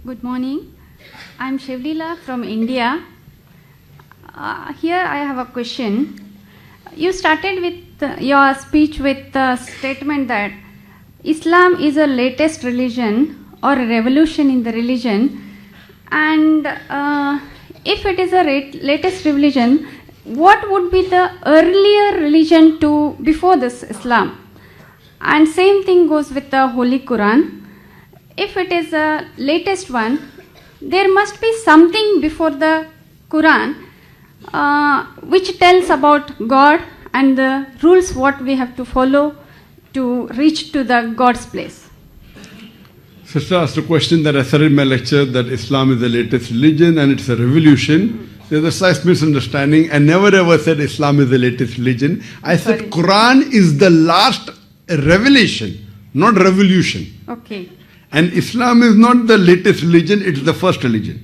Good morning. I'm Shivlila from India. Here I have a question. You started with your speech with the statement that Islam is a latest religion or a revolution in the religion. And if it is a latest religion, what would be the earlier religion to before this Islam? And same thing goes with the Holy Quran. If it is the latest one, there must be something before the Quran which tells about God and the rules what we have to follow to reach to the God's place. Sister asked a question that I said in my lecture that Islam is the latest religion and it's a revolution. There's a slight misunderstanding. I never ever said Islam is the latest religion. I said Quran is the last revelation, not revolution. Okay. And Islam is not the latest religion, it's the first religion.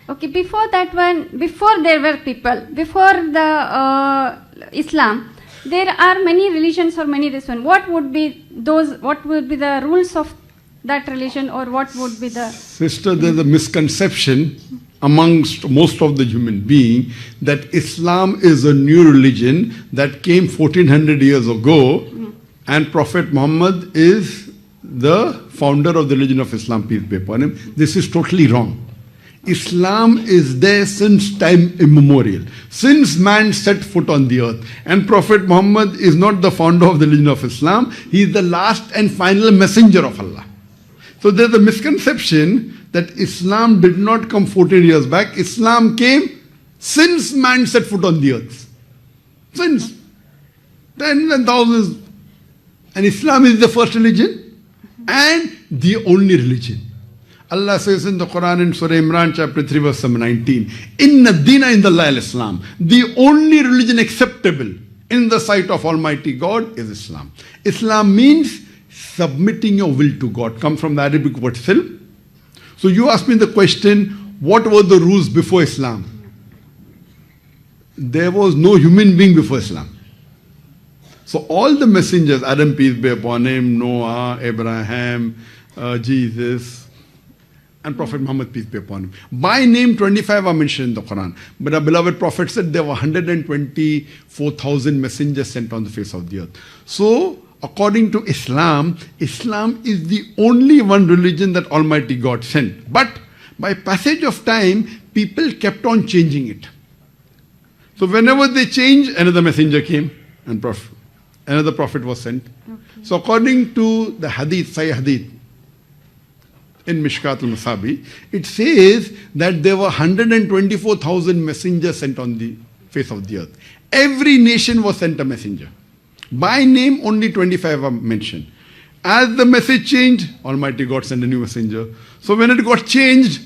Okay, before that one, before there were people, before the Islam, there are many religions or many this one. What would be those, what would be the rules of that religion, or what would be the... Sister, there's a misconception amongst most of the human being that Islam is a new religion that came 1400 years ago and Prophet Muhammad is the founder of the religion of Islam, peace be upon him. This is totally wrong. Islam is there since time immemorial, since man set foot on the earth. And Prophet Muhammad is not the founder of the religion of Islam, he is the last and final messenger of Allah. So there's a misconception that Islam did not come 14 years back. Islam came since man set foot on the earth. Since tens and thousands. And Islam is the first religion and the only religion. Allah says in the Quran in Surah Imran chapter 3 verse 19, Inna Dina Indallahi al-Islam. The only religion acceptable in the sight of Almighty God is Islam. Islam means submitting your will to God. Comes from the Arabic word silm. So you asked me the question, what were the rules before Islam? There was no human being before Islam. So all the messengers, Adam peace be upon him, Noah, Abraham, Jesus, and Prophet Muhammad peace be upon him. By name 25 are mentioned in the Quran. But our beloved Prophet said there were 124,000 messengers sent on the face of the earth. So according to Islam, Islam is the only one religion that Almighty God sent. But by passage of time, people kept on changing it. So whenever they changed, another messenger came and another prophet was sent. Okay. So according to the hadith, Sahih hadith, in Mishkat al-Masabi, it says that there were 124,000 messengers sent on the face of the earth. Every nation was sent a messenger. By name, only 25 are mentioned. As the message changed, Almighty God sent a new messenger. So when it got changed,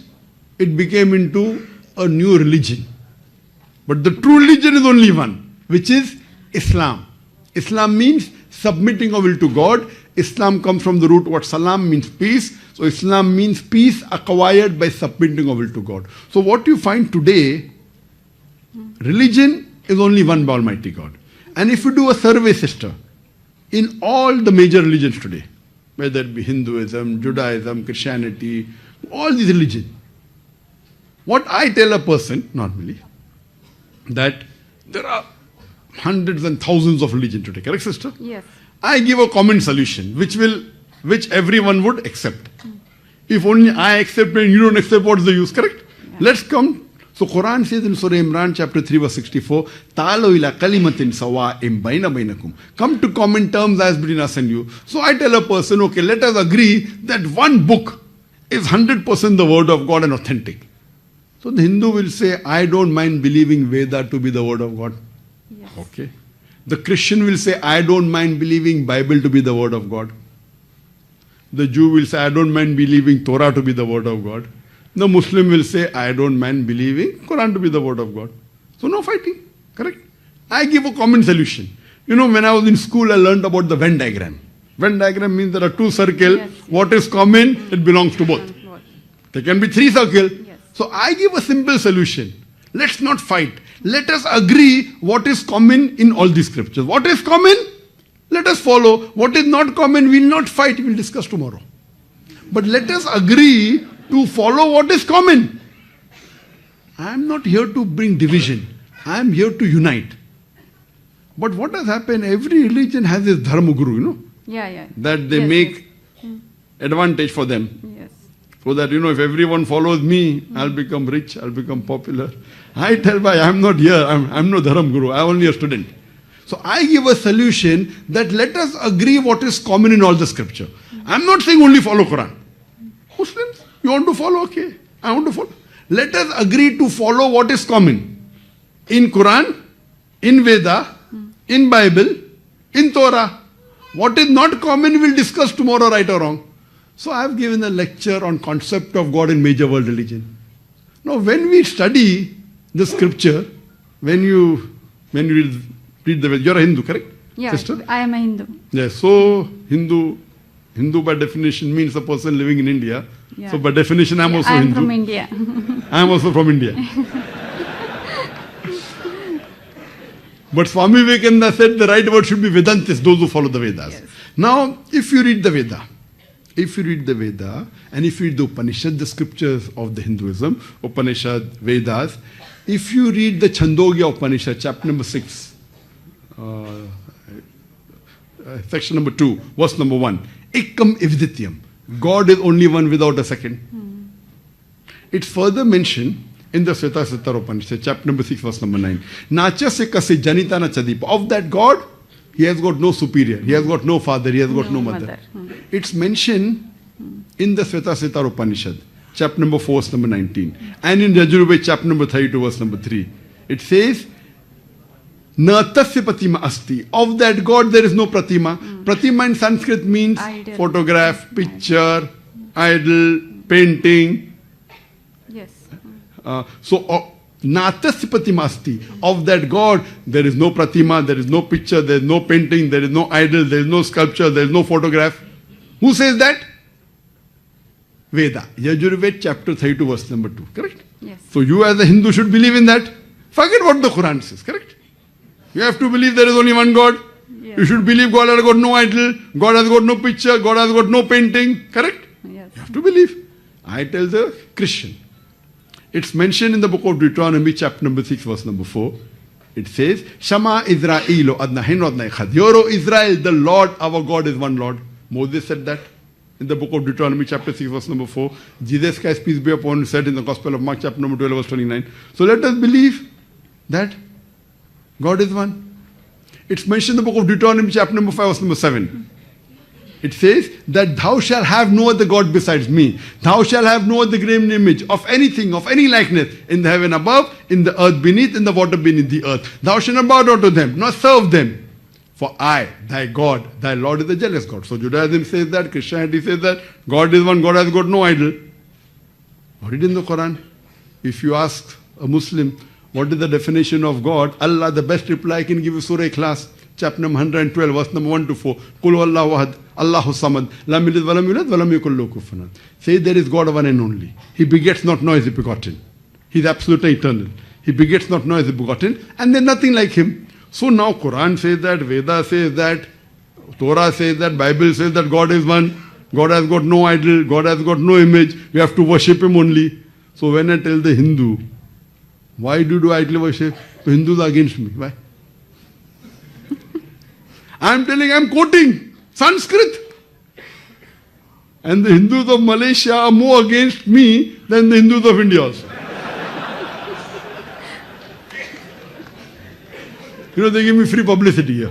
it became into a new religion. But the true religion is only one, which is Islam. Islam means submitting our will to God. Islam comes from the root word salam, means peace. So Islam means peace acquired by submitting our will to God. So what you find today, religion is only one by Almighty God. And if you do a survey, sister, in all the major religions today, whether it be Hinduism, Judaism, Christianity, all these religions, what I tell a person, normally, that there are hundreds and thousands of religions today, correct, sister? Yes. I give a common solution, which everyone would accept. If only I accept and you don't accept, what is the use, correct? Yeah. Let's come. So Quran says in Surah Imran chapter 3 verse 64, Ta'alu ila kalimatin sawa'im baina bainakum. Come to common terms as between us and you. So I tell a person, okay, let us agree that one book is 100% the word of God and authentic. So the Hindu will say, I don't mind believing Veda to be the word of God. Yes. Okay. The Christian will say, I don't mind believing Bible to be the word of God. The Jew will say, I don't mind believing Torah to be the word of God. The Muslim will say, I don't mind believing Quran to be the word of God. So no fighting, correct? I give a common solution. You know, when I was in school, I learned about the Venn diagram. Venn diagram means there are two circles. Yes. What is common, it belongs to both. There can be three circles. Yes. So I give a simple solution. Let's not fight. Let us agree what is common in all these scriptures. What is common? Let us follow. What is not common, we will not fight. We will discuss tomorrow. But let us agree to follow what is common. I am not here to bring division. I am here to unite. But what has happened, every religion has its dharma guru, Yeah. that they Yes, make advantage for them. Yes. So that, if everyone follows me, I'll become rich, I'll become popular. I tell by I'm not here, I'm no dharma guru, I'm only a student. So I give a solution that let us agree what is common in all the scripture. I'm not saying only follow Quran. Muslims, you want to follow? Okay, I want to follow. Let us agree to follow what is common. In Quran, in Veda, in Bible, in Torah. What is not common we'll discuss tomorrow, right or wrong. So I have given a lecture on concept of God in major world religion. Now when we study the scripture, when you read the Veda, you're a Hindu, correct? Yeah, Sister? I am a Hindu. Yes, so Hindu by definition means a person living in India. Yeah. So by definition I'm also I am Hindu. from India. I am also from India. But Swami Vivekananda said the right word should be Vedantis, those who follow the Vedas. Yes. Now, if you read the Veda, and if you read the Upanishad, the scriptures of the Hinduism, Upanishad, Vedas, if you read the Chandogya Upanishad, chapter number 6, section number 2, verse number 1, Ekam Ivdityam, God is only one without a second. It's further mentioned in the Svetasvatara Upanishad, chapter number 6, verse number 9. Nacha se kase janita na chadipa. Of that God, he has got no superior, he has got no father, he has got no mother. It's mentioned in the Svetasvatara Upanishad, chapter number 4, verse number 19. And in Yajurveda, chapter number 32, verse number 3. It says, Na tasya pratima asti. Of that God there is no pratima. Pratima in Sanskrit means Idol. photograph, picture, idol, painting. Yes. Natasya pratima asti. Of that God there is no pratima, there is no picture, there is no painting, there is no idol, there is no sculpture, there is no photograph. Who says that? Veda. Yajurveda chapter 32 verse number 2. Correct? Yes. So you as a Hindu should believe in that. Forget what the Quran says. Correct? You have to believe there is only one God. Yes. You should believe God has got no idol, God has got no picture, God has got no painting. Correct? Yes. You have to believe. I tell the Christian. It's mentioned in the book of Deuteronomy, chapter number 6, verse number 4. It says, Shama Israelo adna heno adna echad. Hear, O Israel, the Lord, our God is one Lord. Moses said that in the book of Deuteronomy, chapter 6, verse number 4. Jesus Christ, peace be upon him, said in the Gospel of Mark, chapter number 12, verse 29. So let us believe that God is one. It's mentioned in the book of Deuteronomy, chapter number 5, verse number 7. It says that thou shalt have no other God besides me. Thou shalt have no other graven image of anything, of any likeness, in the heaven above, in the earth beneath, in the water beneath the earth. Thou shalt not bow down to them, nor serve them. For I, thy God, thy Lord is a jealous God. So Judaism says that, Christianity says that, God is one, God has got no idol. What is in the Quran? If you ask a Muslim, what is the definition of God? Allah, the best reply I can give you, Surah Ikhlas, chapter number 112, verse number 1 to 4. Qul huwallahu ahad, Allahu samad, lam yalid walam yulad, walam yakul lahu kufuwan ahad. Say there is God one and only. He begets not, nor is he begotten. He is absolute and eternal. He begets not, nor is he begotten, and there is nothing like him. So now Quran says that, Veda says that, Torah says that, Bible says that God is one. God has got no idol, God has got no image. We have to worship him only. So when I tell the Hindu, why do you do idol worship? The Hindus are against me. Why? I'm quoting Sanskrit. And the Hindus of Malaysia are more against me than the Hindus of India also. They give me free publicity here.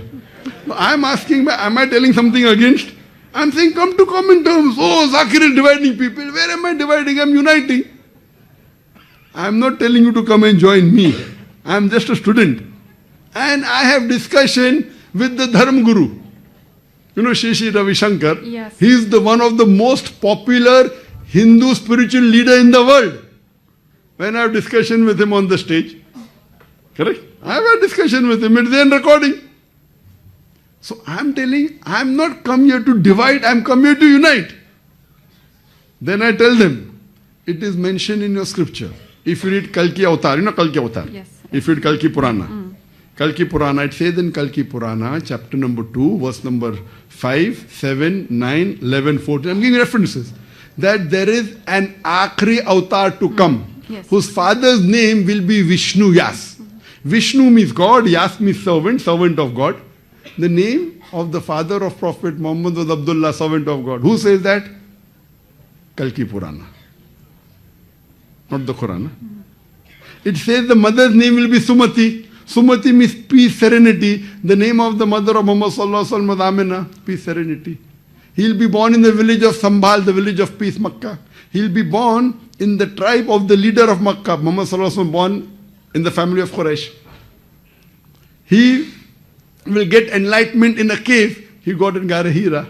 I'm asking, am I telling something against? I'm saying, come to common terms. Oh, Zakir is dividing people. Where am I dividing? I'm uniting. I'm not telling you to come and join me. I'm just a student. And I have discussion with the Dharma Guru. Shri Sri Ravi Shankar. Yes. He is the one of the most popular Hindu spiritual leader in the world. When I have discussion with him on the stage. Correct? I have a discussion with him. It's there in recording. So I'm telling, I'm not come here to divide, I'm come here to unite. Then I tell them, it is mentioned in your scripture. If you read Kalki Avatar, Kalki Avatar. Yes. If you read Kalki Purana. Kalki Purana, it says in Kalki Purana, chapter number 2, verse number 5, 7, 9, 11, 14. I'm giving references. that there is an Akhri avatar to come, Yes. whose father's name will be Vishnu Yas. Vishnu means God, Yas means servant, servant of God. The name of the father of Prophet Muhammad was Abdullah, servant of God. Who says that? Kalki Purana. Not the Quran. It says the mother's name will be Sumati. Sumati means peace, serenity. The name of the mother of Muhammad Sallallahu Alaihi Wasallam was Amina, peace, serenity. He'll be born in the village of Sambhal, the village of peace, Makkah. He'll be born in the tribe of the leader of Makkah. Muhammad Sallallahu Alaihi Wasallam born in the family of Quraysh. He will get enlightenment in a cave. He got in Gara Hira.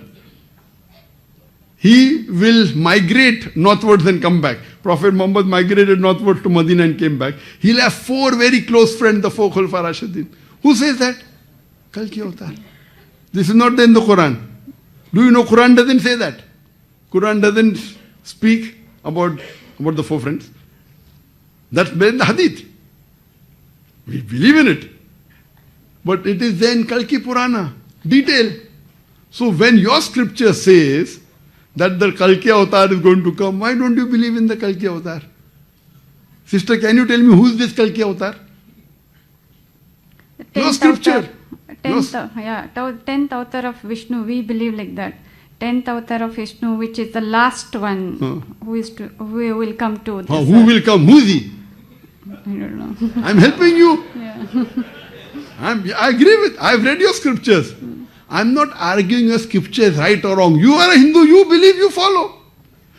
He will migrate northwards and come back. Prophet Muhammad migrated northwards to Medina and came back. He'll have 4 very close friends, the 4 Khulafa Rashidin. Who says that? Kalki Avatar. This is not in the Quran. Do you know Quran doesn't say that? Quran doesn't speak about the 4 friends. That's in the Hadith. We believe in it. But it is then Kalki Purana. Detail. So when your scripture says that the Kalki Avatar is going to come, why don't you believe in the Kalki Avatar? Sister, can you tell me who is this Kalki Avatar? Your scripture. 10th avatar of Vishnu, we believe like that. 10th avatar of Vishnu, which is the last one who will come to this Who will come? Who is he? I don't know. I'm helping you. Yeah. I agree with. I've read your scriptures. I'm not arguing your scriptures right or wrong. You are a Hindu, you believe, you follow.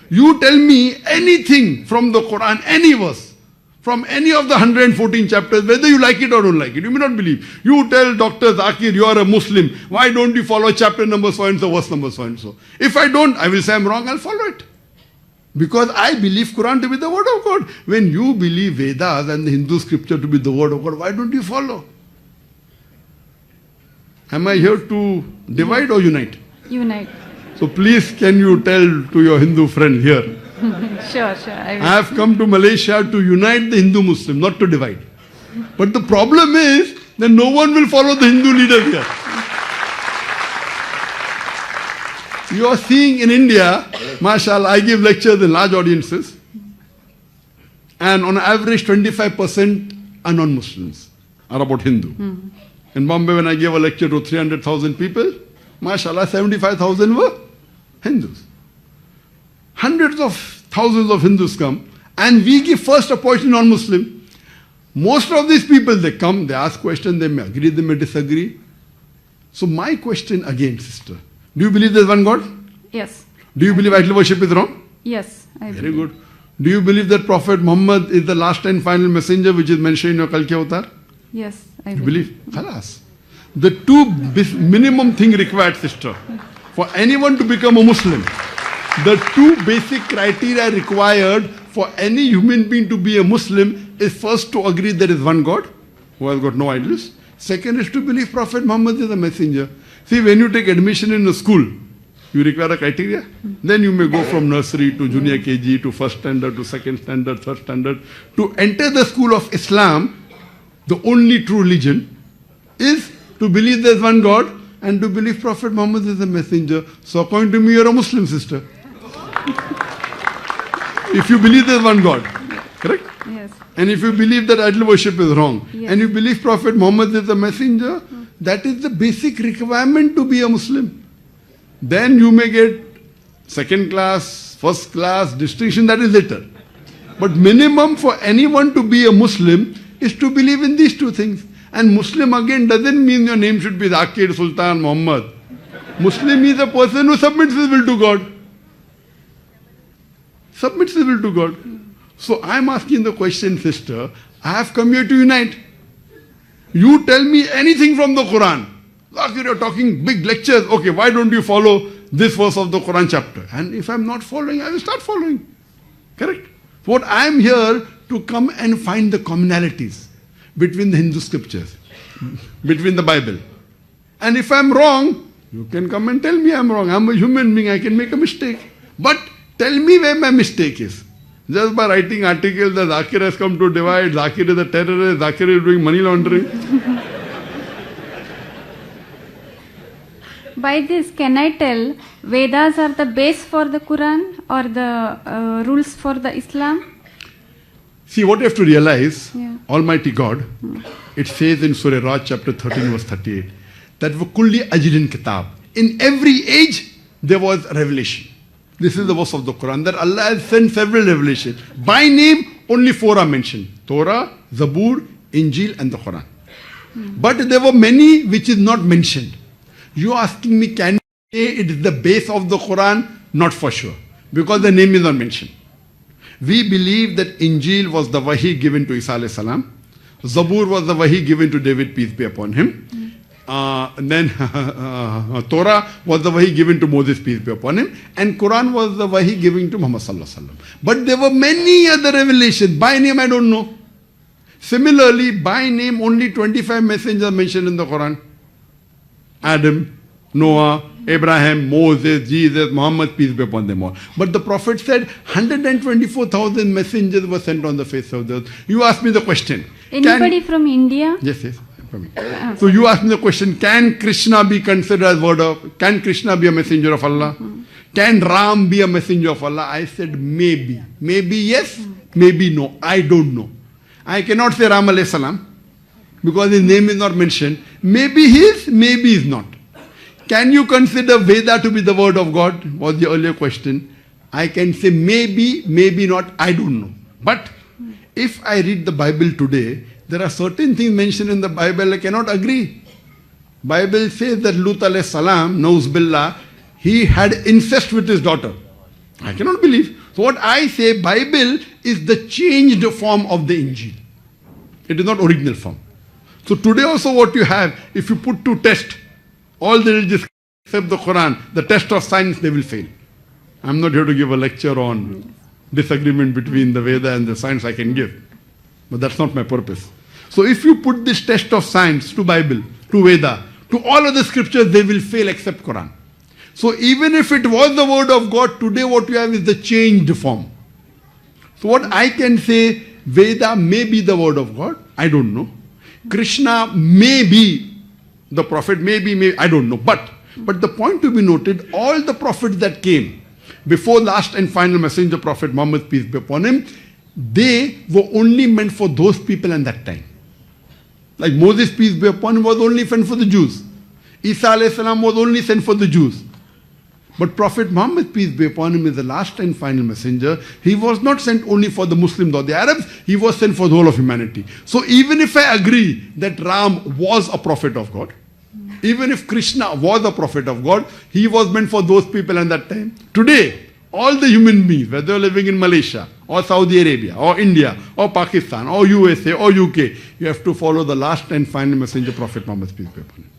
You tell me anything from the Quran, any verse, from any of the 114 chapters, whether you like it or don't like it. You may not believe. You tell Dr. Zakir, you are a Muslim. Why don't you follow chapter number so and so, verse number so and so? If I don't, I will say I'm wrong, I'll follow it. Because I believe Quran to be the word of God. When you believe Vedas and the Hindu scripture to be the word of God, why don't you follow? Am I here to divide or unite? Unite. So please, can you tell to your Hindu friend here? Sure. I have come to Malaysia to unite the Hindu Muslim, not to divide. But the problem is that no one will follow the Hindu leaders here. You are seeing in India, mashallah, I give lectures in large audiences, and on average 25% are non-Muslims, are about Hindu. In Bombay, when I gave a lecture to 300,000 people, mashallah, 75,000 were Hindus. Hundreds of thousands of Hindus come, and we give first opportunity non-Muslim. Most of these people, they come, they ask questions, they may agree, they may disagree. So my question again, sister, do you believe there's one God? Yes. Do you believe idol worship is wrong? Yes. I Very good. Do you believe that Prophet Muhammad is the last and final messenger which is mentioned in your Kalki Avatar? Yes. I You believe? Khalas. The 2 minimum thing required, sister, for anyone to become a Muslim, the 2 basic criteria required for any human being to be a Muslim is first to agree there is one God who has got no idols. Second is to believe Prophet Muhammad is a messenger. See, when you take admission in a school, you require a criteria. Then you may go from nursery to junior KG to first standard to second standard, third standard. To enter the school of Islam, the only true religion is to believe there is one God and to believe Prophet Muhammad is a messenger. So according to me, you are a Muslim, sister. If you believe there is one God, correct? Yes. And if you believe that idol worship is wrong, Yes. and you believe Prophet Muhammad is a messenger, that is the basic requirement to be a Muslim. Then you may get second class, first class, distinction, that is later. But minimum for anyone to be a Muslim is to believe in these 2 things. And Muslim again doesn't mean your name should be Zakir, Sultan, Muhammad. Muslim is a person who submits his will to God. Submits his will to God. So I'm asking the question, sister, I have come here to unite. You tell me anything from the Quran. Zakir, you're talking big lectures. Okay, why don't you follow this verse of the Quran chapter? And if I'm not following, I will start following. Correct? What I'm here to come and find the commonalities between the Hindu scriptures, between the Bible. And if I'm wrong, you can come and tell me I'm wrong. I'm a human being, I can make a mistake. But tell me where my mistake is. Just by writing articles that Zakir has come to divide, Zakir is a terrorist, Zakir is doing money laundering. By this, can I tell Vedas are the base for the Quran or the rules for the Islam? See, what you have to realize, Yeah. Almighty God, it says in Surah Raj chapter 13 verse 38, that وَكُلِّ أَجْرٍ kitab. In every age, there was revelation. This is the verse of the Quran, that Allah has sent several revelations. By name, only 4 are mentioned. Torah, Zabur, Injil and the Quran. But there were many which is not mentioned. You are asking me, can you say it is the base of the Quran? Not for sure. Because the name is not mentioned. We believe that Injil was the wahi given to Isa alayhi salam. Zabur was the wahi given to David, peace be upon him. And then Torah was the wahi given to Moses, peace be upon him. And Quran was the wahi given to Muhammad sallallahu alaihi wasallam. But there were many other revelations. By name, I don't know. Similarly, by name, only 25 messengers are mentioned in the Quran. Adam, Noah, Abraham, Moses, Jesus, Muhammad, peace be upon them all. But the Prophet said 124,000 messengers were sent on the face of the earth. You ask me the question. Anybody from India? Yes, yes. So you ask me the question, can Krishna be considered as word of, can Krishna be a messenger of Allah? Can Ram be a messenger of Allah? I said maybe. Maybe yes, maybe no. I don't know. I cannot say Ram alayhi salam because his name is not mentioned. Maybe he is, maybe he is not. Can you consider Veda to be the word of God? Was the earlier question. I can say maybe, maybe not. I don't know. But if I read the Bible today, there are certain things mentioned in the Bible I cannot agree. Bible says that Lut alayhi salam, Nauz billah, he had incest with his daughter. I cannot believe. So what I say, Bible is the changed form of the Injil. It is not original form. So today also what you have, if you put to test all the religious except the Quran, the test of science, they will fail. I'm not here to give a lecture on disagreement between the Veda and the science. I can give. But that's not my purpose. So if you put this test of science to Bible, to Veda, to all other scriptures, they will fail except Quran. So even if it was the word of God, today what you have is the changed form. So what I can say, Veda may be the word of God, I don't know. Krishna may be the prophet, maybe, I don't know. But the point to be noted, all the prophets that came before last and final messenger, Prophet Muhammad, peace be upon him, they were only meant for those people in that time. Like Moses, peace be upon him, was only sent for the Jews. Isa alayhi salam was only sent for the Jews. But Prophet Muhammad, peace be upon him, is the last and final messenger. He was not sent only for the Muslims or the Arabs, he was sent for the whole of humanity. So even if I agree that Ram was a prophet of God, even if Krishna was a prophet of God, he was meant for those people in that time. Today, all the human beings, whether you're living in Malaysia, or Saudi Arabia, or India, or Pakistan, or USA, or UK, you have to follow the last and final messenger, Prophet Muhammad, peace be upon him.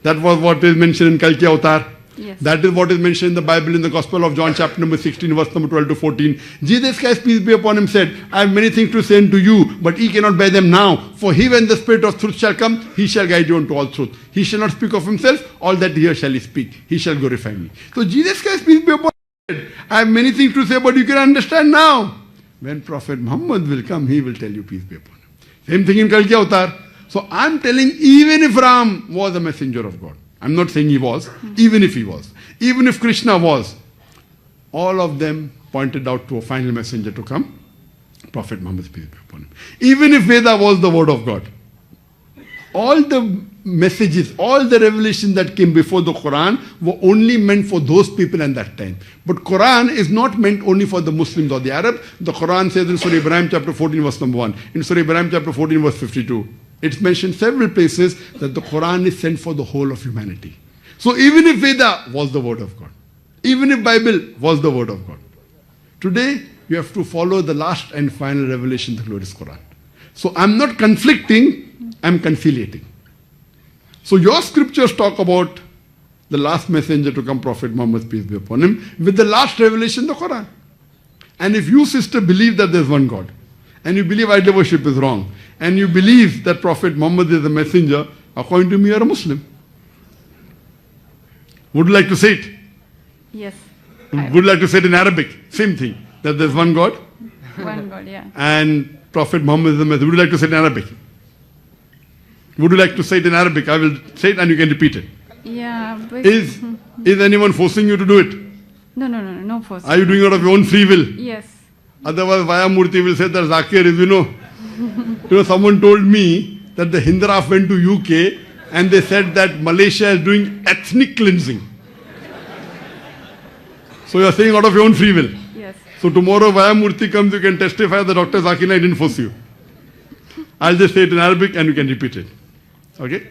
That was what is mentioned in Kalki Avatar. Yes. That is what is mentioned in the Bible in the Gospel of John chapter number 16 verse number 12 to 14. Jesus Christ, peace be upon him, said, I have many things to say unto you, but ye cannot bear them now. For he, when the Spirit of truth shall come, he shall guide you unto all truth. He shall not speak of himself, all that he hears shall he speak. He shall glorify me. So Jesus Christ, peace be upon him, said, I have many things to say, but you can understand now. When Prophet Muhammad will come, he will tell you, peace be upon him. Same thing in Kalki Avatar. So I'm telling, even if Ram was a messenger of God, I'm not saying he was, even if he was, even if Krishna was, all of them pointed out to a final messenger to come, Prophet Muhammad, peace be upon him. Even if Veda was the word of God, all the messages, all the revelation that came before the Quran were only meant for those people in that time. But Quran is not meant only for the Muslims or the Arabs. The Quran says in Surah Ibrahim chapter 14 verse number 1, in Surah Ibrahim chapter 14 verse 52, it's mentioned several places that the Quran is sent for the whole of humanity. So even if Veda was the word of God, even if Bible was the word of God, today you have to follow the last and final revelation, the glorious Quran. So I'm not conflicting, I'm conciliating. So your scriptures talk about the last messenger to come, Prophet Muhammad, peace be upon him, with the last revelation, the Quran. And if you, sister, believe that there's one God, and you believe idol worship is wrong, and you believe that Prophet Muhammad is a messenger, according to me, you're a Muslim. Would you like to say it? Yes. Would you like to say it in Arabic? Same thing, that there's one God. One God, yeah. And Prophet Muhammad is a messenger. Would you like to say it in Arabic? Would you like to say it in Arabic? I will say it and you can repeat it. Yeah. But Is anyone forcing you to do it? No force. Are you doing it out of your own free will? Yes. Otherwise, Vaya Murthy will say that Zakir is, someone told me that the Hindraf went to UK and they said that Malaysia is doing ethnic cleansing. So you are saying out of your own free will. Yes. So tomorrow Vaya Murthy comes, you can testify that Dr. Zakir Naik didn't force you. I'll just say it in Arabic and you can repeat it. Okay?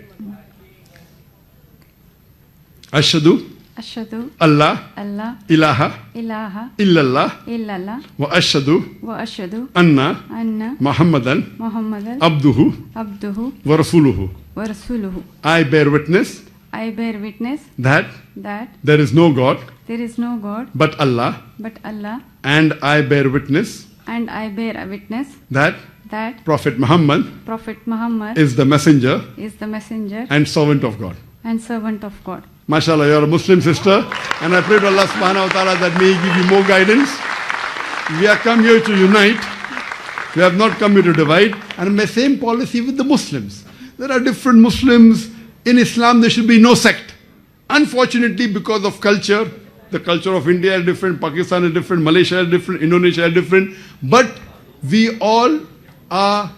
Ashhadu Ashhadu Allah Allah ilaha ilaha illallah illallah wa ashhadu wa ashhadu anna anna Muhammadan Muhammadan abduhu abduhu wa rasuluhu. wa rasuluhu. I bear witness I bear witness that that there is no God there is no God but Allah, but Allah, and I bear witness and I bear a witness that that Prophet Muhammad Prophet Muhammad is the messenger is the messenger and servant of God. and servant of God. MashaAllah, you are a Muslim sister, and I pray to Allah subhanahu wa ta'ala that may He give you more guidance. We have come here to unite. We have not come here to divide. And the same policy with the Muslims. There are different Muslims. In Islam, there should be no sect. Unfortunately, because of culture, the culture of India is different, Pakistan is different, Malaysia is different, Indonesia is different. But we all are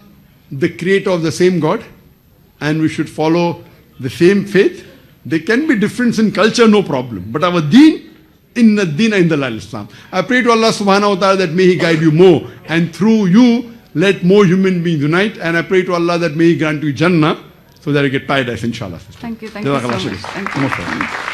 the creator of the same God, and we should follow the same faith. There can be difference in culture, no problem. But our deen, inna deena inda Islam. I pray to Allah subhanahu wa ta'ala that may He guide you more. And through you, let more human beings unite. And I pray to Allah that may He grant you Jannah so that you get paradise, inshallah. Thank you so much. Thank you. Namaskar.